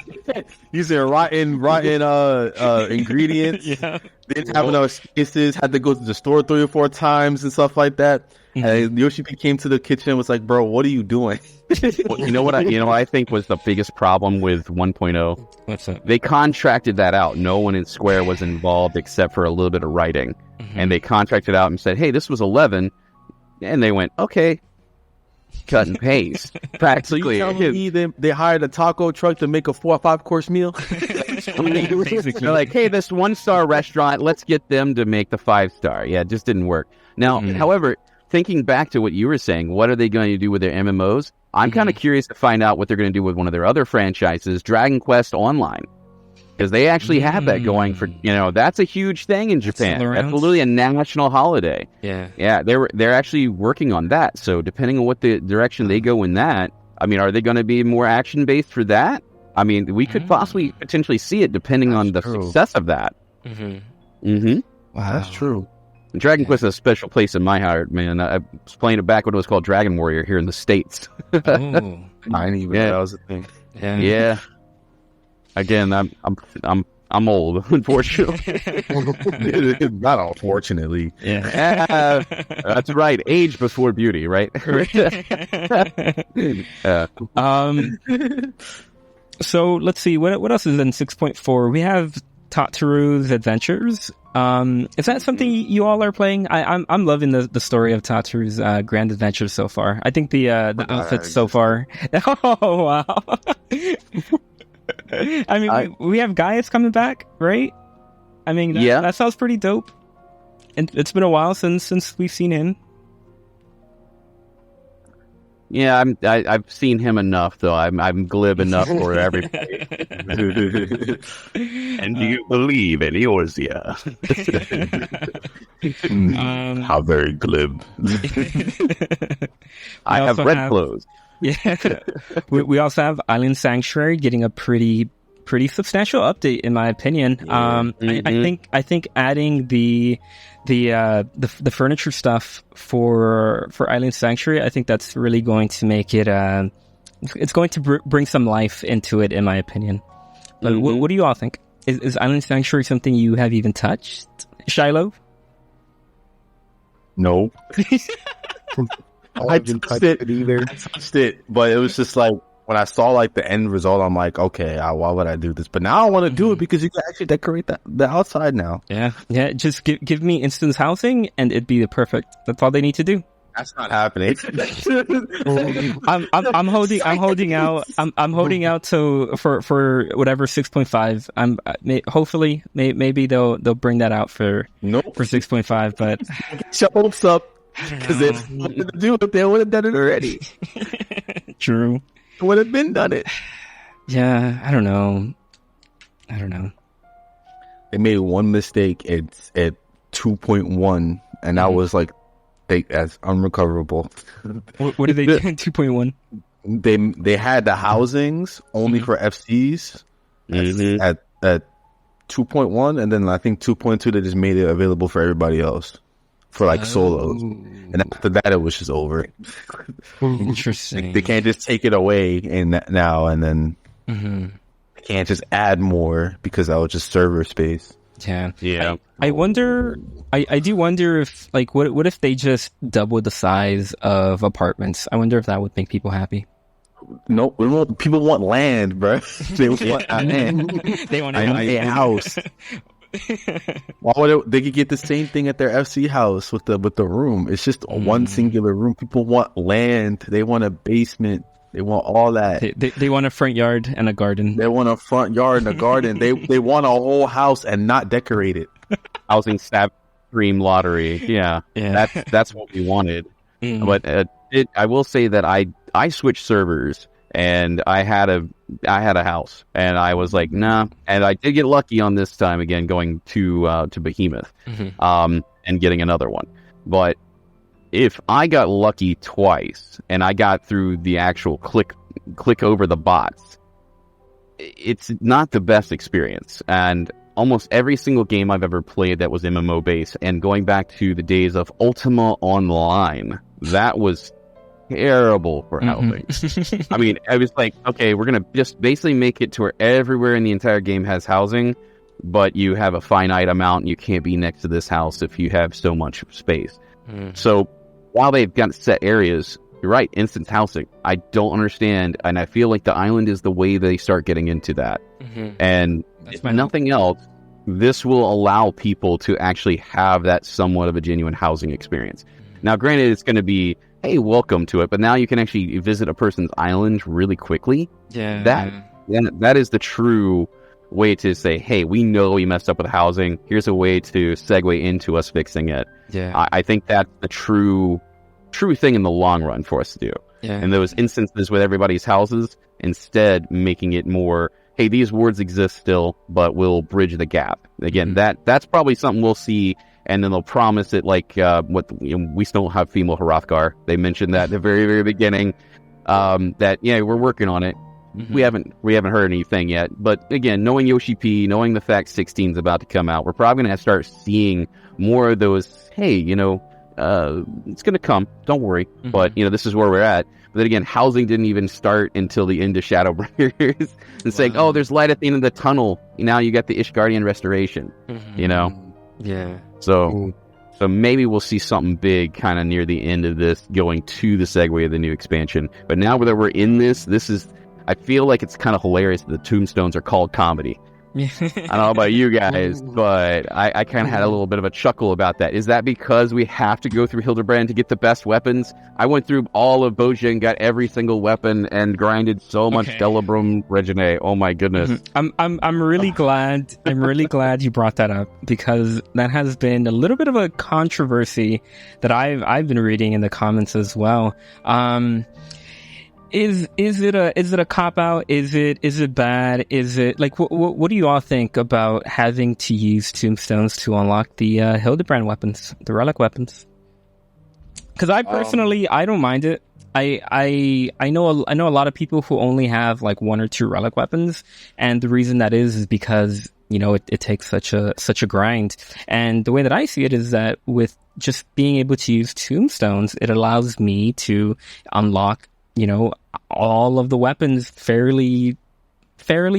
ingredients. Yeah. Didn't have enough spaces, had to go to the store 3 or 4 times and stuff like that. And Yoshi P came to the kitchen and was like, "Bro, what are you doing?" Well, you know what I think was the biggest problem with 1.0? What's that? They contracted that out. No one in Square was involved except for a little bit of writing. And they contracted out and said, "Hey, this was 11." And they went, "Okay." Cut and paste. Practically. So you tell me they hired a taco truck to make a 4 or 5 course meal? They're like, "Hey, this 1-star restaurant, let's get them to make the 5-star." Yeah, it just didn't work. Now, however, thinking back to what you were saying, what are they going to do with their MMOs? I'm kind of curious to find out what they're going to do with one of their other franchises, Dragon Quest Online. Because they actually have that going for, that's a huge thing in Japan. That's literally a national holiday. Yeah. Yeah, they're actually working on that. So depending on what the direction they go in that, I mean, are they going to be more action-based for that? I mean, we could potentially see it depending on the success of that. Wow, that's true. And Dragon Quest is a special place in my heart, man. I was playing it back when it was called Dragon Warrior here in the States. I didn't even know that was a thing. Yeah. Again, I'm old, unfortunately. Not unfortunately. Yeah. That's right. Age before beauty, right? So let's see. What else is in 6.4? We have Tataru's Adventures. Is that something you all are playing? I'm loving the story of Tataru's Grand Adventure so far. I think the outfits so far. Oh wow. I mean, we have Gaius coming back, right? I mean, that sounds pretty dope. And it's been a while since we've seen him. Yeah, I've seen him enough, though. I'm glib enough for everybody. And do you believe in Eorzea? How very glib. I have red clothes. Yeah, we also have Island Sanctuary getting a pretty substantial update, in my opinion. I think adding the furniture stuff for Island Sanctuary, I think that's really going to make it. It's going to bring some life into it, in my opinion. But what do you all think? Is Island Sanctuary something you have even touched, Shiloh? No. I touched it either. I touched it, but it was just like when I saw like the end result, I'm like, okay, why would I do this? But now I want to do it because you can actually decorate the outside now. Yeah. Just give me instance housing, and it'd be the perfect. That's all they need to do. That's not happening. I'm holding out. I'm holding out for whatever 6.5. Hopefully maybe they'll bring that out for 6.5. But get your hopes up. Because it's nothing to do if they would have done it already. True. It would have been done it. Yeah, I don't know. They made one mistake at 2.1, and that was like as unrecoverable. What did they do in 2.1? They had the housings only for FCs at 2.1, and then I think 2.2 they just made it available for everybody else. For like solos, and after that it was just over. Interesting. They can't just take it away now and then Mm-hmm. I can't just add more because that was just server space. Yeah. I wonder. I do wonder if like what if they just doubled the size of apartments? I wonder if that would make people happy. No, people want land, bro. They want land. They want a house. Why would they could get the same thing at their FC house with the room? It's just one singular room. People want land. They want a basement. They want all that. They want a front yard and a garden. They want a front yard and a garden. They want a whole house and not decorate it. Housing stab dream lottery. Yeah. That's what we wanted. But I will say that I switched servers and I had a house and I was like, nah. And I did get lucky on this time again, going to Behemoth, and getting another one. But if I got lucky twice and I got through the actual click over the bots, it's not the best experience. And almost every single game I've ever played that was MMO based, and going back to the days of Ultima Online, that was terrible for housing. I mean, I was like, okay, we're going to just basically make it to where everywhere in the entire game has housing, but you have a finite amount and you can't be next to this house if you have so much space. So while they've got set areas, you're right, instant housing. I don't understand, and I feel like the island is the way they start getting into that. And if nothing else, this will allow people to actually have that somewhat of a genuine housing experience. Now, granted, it's going to be, hey, welcome to it, but now you can actually visit a person's island really quickly. That is the true way to say, hey, we know we messed up with housing. Here's a way to segue into us fixing it. I think that's the true thing in the long run for us to do. In those instances with everybody's houses, instead making it more, hey, these wards exist still, but we'll bridge the gap. Again, that's probably something we'll see, and then they'll promise it like we still don't have female Hrothgar. They mentioned that at the very, very beginning, that, we're working on it. We haven't heard anything yet, but again, knowing Yoshi P, knowing the fact 16 is about to come out, we're probably going to start seeing more of those, hey, it's going to come, don't worry, but this is where we're at. But then again, housing didn't even start until the end of Shadowbringers, and saying, oh, there's light at the end of the tunnel, now you got the Ishgardian restoration, so maybe we'll see something big kind of near the end of this, going to the segue of the new expansion. But now that we're in this is, I feel like it's kind of hilarious that the tombstones are called comedy. I don't know about you guys, but I kind of had a little bit of a chuckle about that. Is that because we have to go through Hildebrand to get the best weapons? I went through all of Boja and got every single weapon and grinded so much Delibrum Regine. Oh my goodness. I'm really glad. I'm really glad you brought that up, because that has been a little bit of a controversy that I've been reading in the comments as well. Is it a cop out? Is it bad? Is it like what do you all think about having to use tombstones to unlock the Hildebrand weapons, the relic weapons? Because I personally I don't mind it. I know a lot of people who only have like one or two relic weapons, and the reason that is because it takes such a grind. And the way that I see it is that with just being able to use tombstones, it allows me to unlock all of the weapons fairly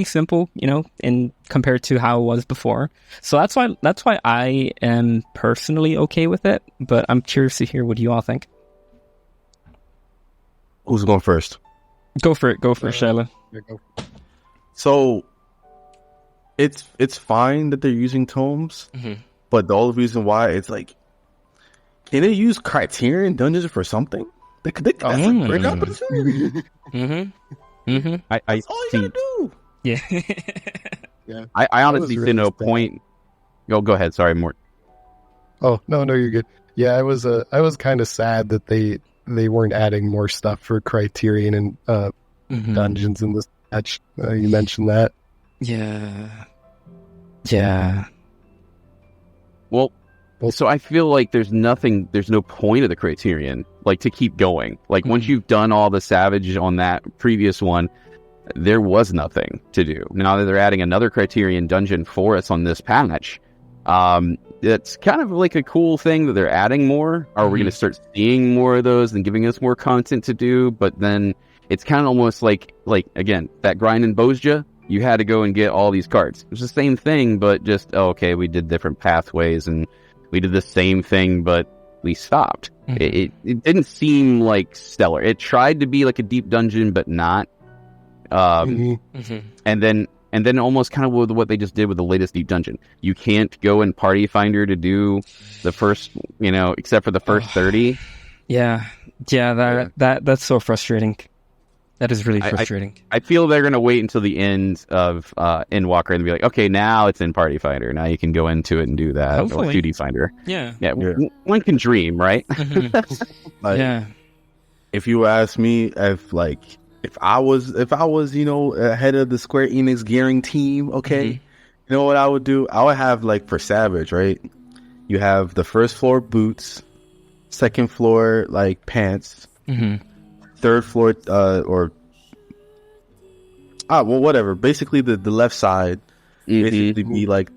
simple, in compared to how it was before. So that's why I am personally okay with it, but I'm curious to hear what you all think. Who's going first? Go for it, Shayla. So it's fine that they're using tomes, but the only reason why it's like, can they use Criterion dungeons for something? That's a great opportunity. I all you gotta do. Yeah. I honestly see no point. Go ahead. Sorry, Mort. Oh no, you're good. Yeah, I was kind of sad that they weren't adding more stuff for Criterion and dungeons in this patch. You mentioned that. Yeah. Well, so I feel like there's no point of the Criterion, like, to keep going. Like, once you've done all the Savage on that previous one, there was nothing to do. Now that they're adding another Criterion dungeon for us on this patch, It's kind of like a cool thing that they're adding more. Are we going to start seeing more of those and giving us more content to do? But then it's kind of almost like again, that grind in Bozja, you had to go and get all these cards. It's the same thing, but just, okay, we did different pathways and we did the same thing, but we stopped. It didn't seem like stellar. It tried to be like a deep dungeon, but not. And then almost kind of with what they just did with the latest deep dungeon. You can't go in Party Finder to do the first, except for the first 30. Yeah. That's so frustrating. That is really frustrating. I feel they're going to wait until the end of Endwalker and be like, okay, now it's in Party Finder. Now you can go into it and do that. Hopefully. Or 2D Finder. Yeah. One can dream, right? Like, if you ask me if I was ahead of the Square Enix gearing team, okay, you know what I would do? I would have, like, for Savage, right? You have the first floor boots, second floor like pants, third floor whatever. Basically, the left side basically be like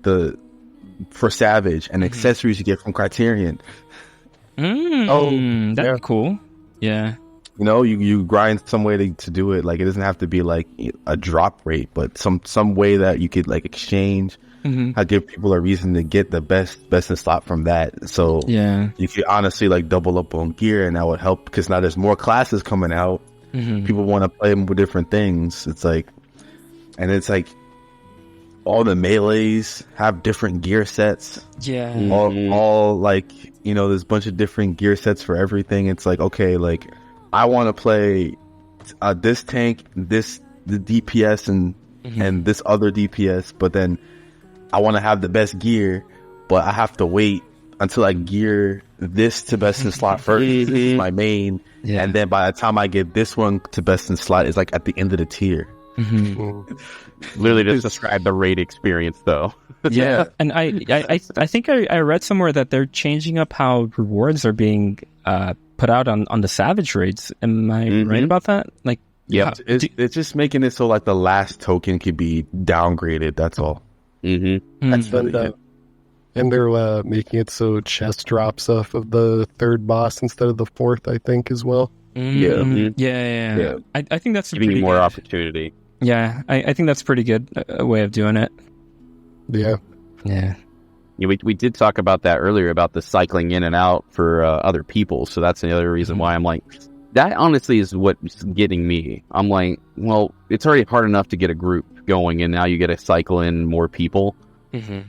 for Savage and accessories you get from Criterion. That'd be cool. Yeah. You grind some way to do it. Like, it doesn't have to be like a drop rate, but some way that you could like exchange. I give people a reason to get the best in slot from that. So you could honestly like double up on gear, and that would help because now there's more classes coming out. People want to play them with different things. It's like all the melees have different gear sets. Yeah. All like, there's a bunch of different gear sets for everything. It's like, okay, like I want to play this tank, the DPS and this other DPS, but then I want to have the best gear, but I have to wait until I gear this to best in slot first. This is my main. Yeah. And then by the time I get this one to best in slot, it's like at the end of the tier. Literally just describe the raid experience, though. Yeah. And I think I read somewhere that they're changing up how rewards are being put out on the Savage raids. Am I right about that? Like, yeah, it's just making it so like the last token could be downgraded. That's all. That's and they're making it so chest drops off of the third boss instead of the fourth, I think, as well. Yeah. I think that's giving you more opportunity. Yeah, I think that's pretty good a way of doing it. Yeah. We did talk about that earlier about the cycling in and out for other people. So that's another reason why I'm like, that honestly is what's getting me. I'm like, well, it's already hard enough to get a group going, and now you get to cycle in more people.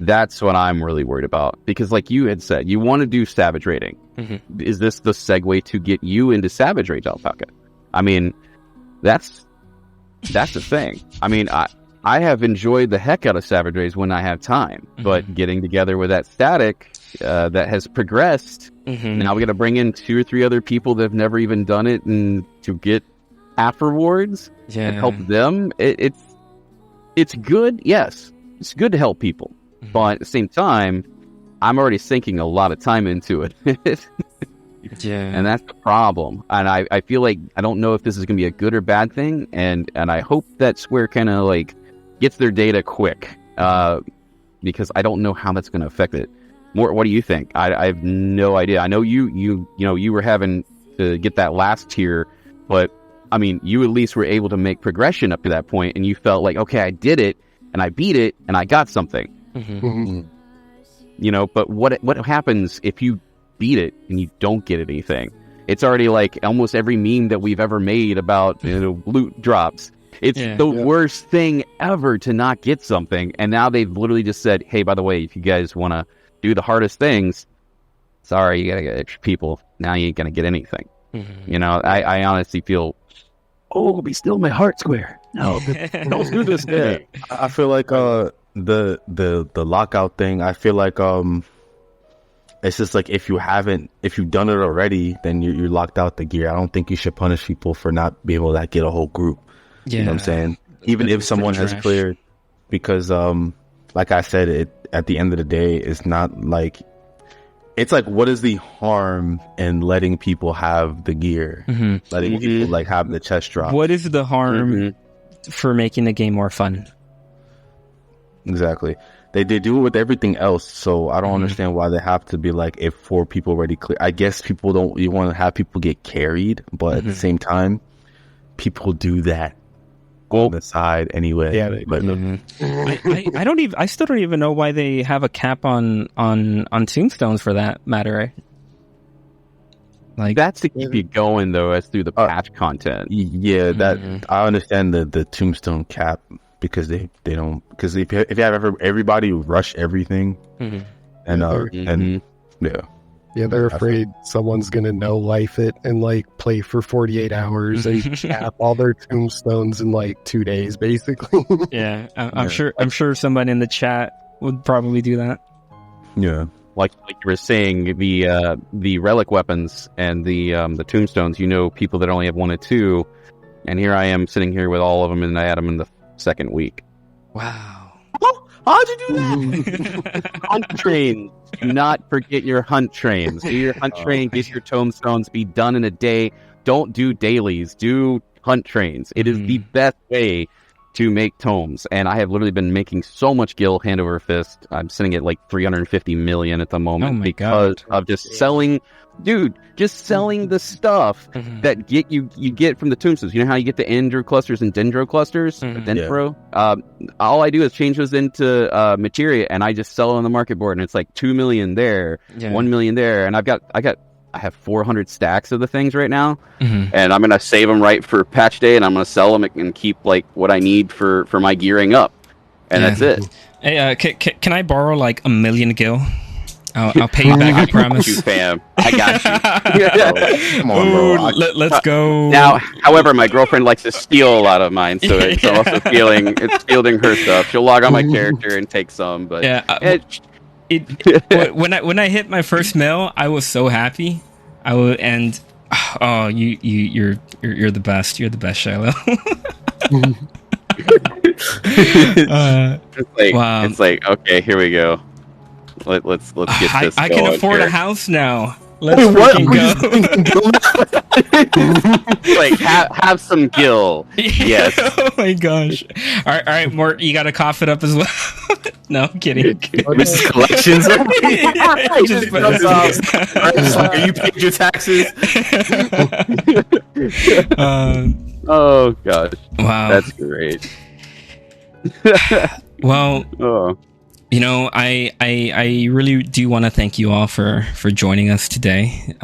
That's what I'm really worried about. Because like you had said, you want to do Savage raiding. Is this the segue to get you into Savage Raids, Alpaca? I mean, that's the thing. I mean, I have enjoyed the heck out of Savage Raids when I have time, but getting together with that static that has progressed, now we got to bring in 2 or 3 other people that have never even done it, and to get half rewards and help them. It's good, yes. It's good to help people, but at the same time, I'm already sinking a lot of time into it. And that's the problem. And I feel like I don't know if this is going to be a good or bad thing, and I hope that Square kind of like gets their data quick, because I don't know how that's going to affect it. More, what do you think? I have no idea. I know you were having to get that last tier, but I mean, you at least were able to make progression up to that point, and you felt like, okay, I did it, and I beat it, and I got something. But what happens if you beat it and you don't get anything? It's already like almost every meme that we've ever made about loot drops. It's the worst thing ever to not get something, and now they've literally just said, hey, by the way, if you guys want to do the hardest things, sorry, you gotta get extra people. Now you ain't gonna get anything. I honestly feel, be still my heart, Square. No, don't do this thing. I feel like the lockout thing, I feel like it's just like if you've done it already, then you're locked out the gear. I don't think you should punish people for not being able to get a whole group. You know what I'm saying? Even if someone has cleared, because like I said, at the end of the day, it's not like, it's like, what is the harm in letting people have the gear, letting people like have the chest drop? What is the harm for making the game more fun? Exactly. They do it with everything else, so I don't understand why they have to be like if 4 people already clear. I guess people don't. You want to have people get carried, but at the same time, people do that on the side anyway. Yeah, but I don't even. I still don't even know why they have a cap on tombstones for that matter. Like that's to keep you going though, as through the patch content. Yeah, that I understand the tombstone cap. Because they don't, because if you have everybody rush everything, and they're afraid someone's gonna no life it and like play for 48 hours and cap all their tombstones in like 2 days, basically. Yeah, I'm sure somebody in the chat would probably do that. Yeah, like you were saying, the relic weapons and the tombstones. You know, people that only have 1 or 2, and here I am sitting here with all of them, and I had them in the second week. Wow. How'd you do that? Hunt trains. Do not forget your hunt trains. Do your hunt train, get your tombstones, be done in a day. Don't do dailies. Do hunt trains. It is the best way to make tomes. And I have literally been making so much gil hand over fist. I'm sitting at like 350 million at the moment because of just selling. Dude, just selling the stuff that you get from the tombstones. You know how you get the Endro clusters and Dendro clusters? Dendro? All I do is change those into materia, and I just sell it on the market board, and it's like 2 million there, 1 million there, and I have 400 stacks of the things right now, and I'm gonna save them right for patch day, and I'm gonna sell them and keep like what I need for my gearing up, and that's it. Hey, can I borrow like 1 million gil? I'll pay you back, I promise. You, fam. I got you. Come on, bro. Let's go. Now, however, my girlfriend likes to steal a lot of mine, so it's also fielding her stuff. She'll log on my character and take some, but when I hit my first mail, I was so happy. You're the best. You're the best, Shiloh. It's like okay, here we go. Let's get this. I can afford a house now. Let's go. Like have some gil. Yes. Oh my gosh. All right, Mort, you got to cough it up as well. No, I'm kidding. Mrs. Collections. Are you paid your taxes? Oh gosh. Wow. That's great. Well. Oh. You know, I really do want to thank you all for joining us today.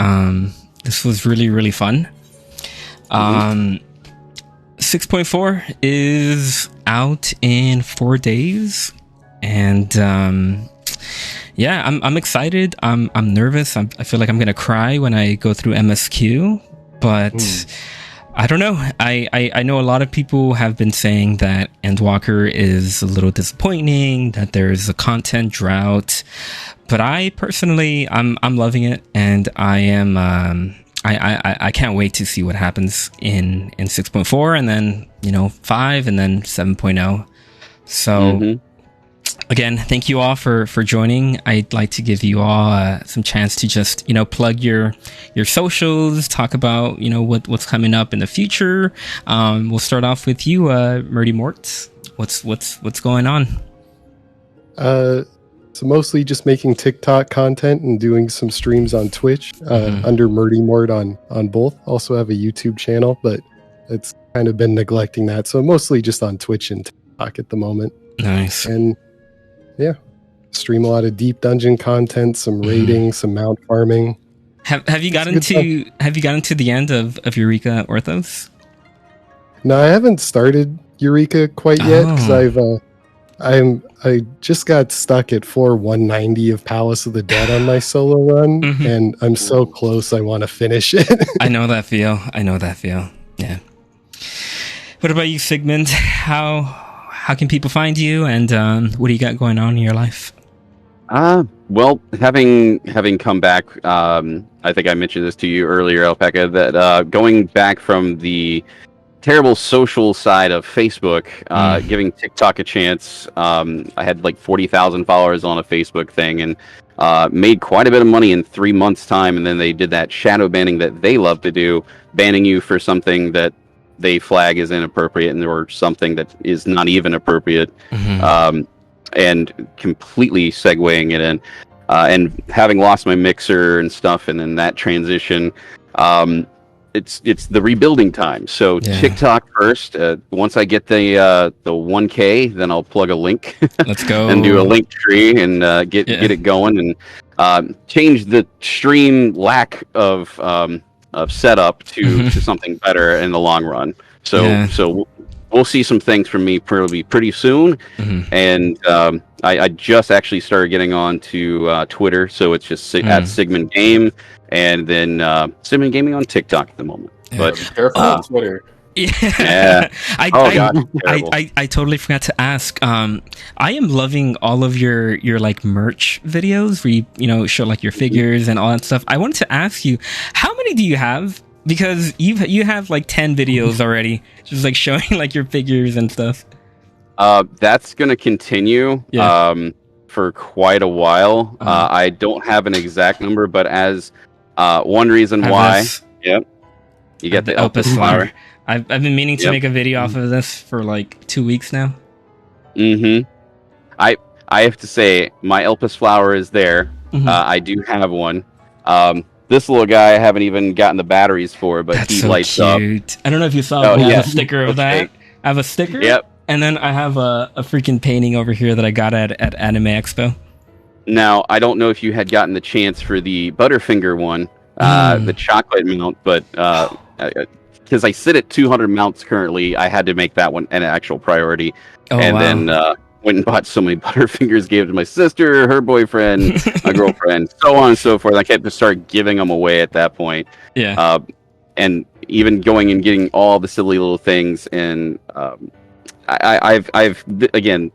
This was really, really fun. 6.4 is out in 4 days, and I'm excited. I'm nervous. I feel like I'm gonna cry when I go through MSQ, but I don't know. I know a lot of people have been saying that Endwalker is a little disappointing, that there's a content drought, but I personally, I'm loving it, and I am I can't wait to see what happens in 6.4, and then 5, and then 7.0. So again, thank you all for joining. I'd like to give you all some chance to just plug your socials, talk about what's coming up in the future. We'll start off with you, Murdy Morts. What's going on? So mostly just making TikTok content and doing some streams on Twitch under Murdy Mort on both. Also have a YouTube channel, but it's kind of been neglecting that. So mostly just on Twitch and TikTok at the moment. Nice. And yeah, stream a lot of deep dungeon content, some raiding, some mount farming. Have you gotten to the end of Eureka Orthos? No, I haven't started Eureka quite yet because I just got stuck at floor 190 of Palace of the Dead on my solo run, and I'm so close. I want to finish it. I know that feel. Yeah. What about you, Sigmund? How can people find you, and what do you got going on in your life? Well, having come back, I think I mentioned this to you earlier, Alpaca, that going back from the terrible social side of Facebook, giving TikTok a chance. I had like 40,000 followers on a Facebook thing, and made quite a bit of money in 3 months' time, and then they did that shadow banning that they love to do, banning you for something that they flag as inappropriate or something that is not even appropriate. and completely segueing it in, and having lost my mixer and stuff, and then that transition, it's the rebuilding time. So TikTok first. Once I get the 1K, then I'll plug a link. Let's go and do a link tree and get it going, and change the stream lack of setup to something better in the long run. So we'll see some things from me probably pretty soon. And I just actually started getting on to Twitter, so it's just at Sigmund Game, and then Sigmund Gaming on TikTok at the moment. But careful on Twitter. Yeah. I totally forgot to ask. I am loving all of your like merch videos where you show like your figures and all that stuff. I wanted to ask you, how many do you have? Because you have like 10 videos already, just like showing like your figures and stuff. That's gonna continue for quite a while. I don't have an exact number, but as one reason why, you get the Elpis flower. I've been meaning to make a video off of this for like 2 weeks now. I have to say, my Elpis flower is there. I do have one. This little guy I haven't even gotten the batteries for, but he lights cute. up. I don't know if you saw I have a sticker of that. I have a sticker. Yep. And then I have a freaking painting over here that I got at Anime Expo. Now, I don't know if you had gotten the chance for the Butterfinger one, the chocolate mount, but because I sit at 200 mounts currently, I had to make that one an actual priority. Then went and bought so many Butterfingers, gave it to my sister, her boyfriend, my girlfriend, so on and so forth. I kept to start giving them away at that point. Yeah. And even going and getting all the silly little things. And I've again,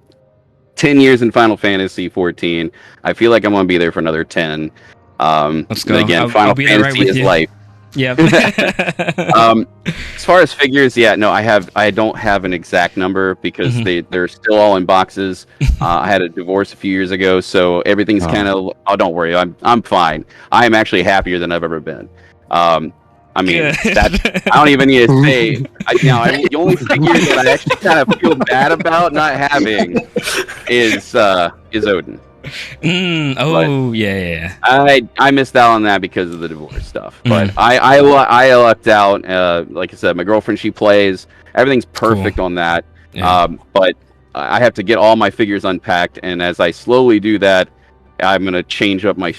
10 years in Final Fantasy 14. I feel like I'm going to be there for another 10. Let's go. Again, Final Fantasy is life. Yeah. As far as figures, I don't have an exact number because they're still all in boxes. I had a divorce a few years ago, so everything's kind of. Oh, don't worry, I'm fine. I am actually happier than I've ever been. I mean, I don't even need to say. The only figure that I actually kind of feel bad about not having is Odin. Yeah. I missed out on that because of the divorce stuff. But I lucked out. Like I said, my girlfriend, she plays. Everything's perfect on that. Yeah. But I have to get all my figures unpacked, and as I slowly do that, I'm gonna change up my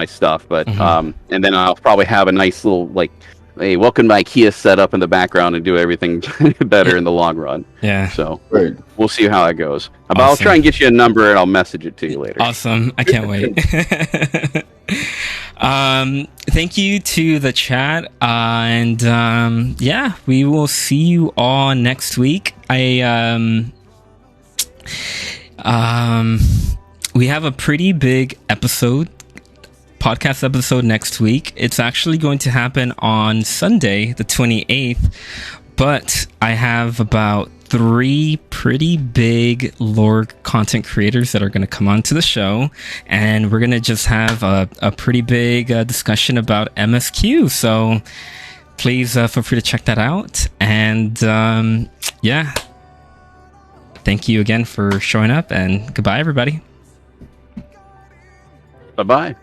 stuff. But and then I'll probably have a nice little hey, welcome to IKEA setup in the background and do everything better in the long run. Yeah. So we'll see how that goes. But I'll try and get you a number and I'll message it to you later. Awesome. I can't wait. Thank you to the chat. And we will see you all next week. We have a pretty big podcast episode next week. It's actually going to happen on Sunday, the 28th, but I have about 3 pretty big lore content creators that are going to come onto the show, and we're going to just have a pretty big discussion about MSQ. So please feel free to check that out. And thank you again for showing up, and goodbye, everybody. Bye-bye.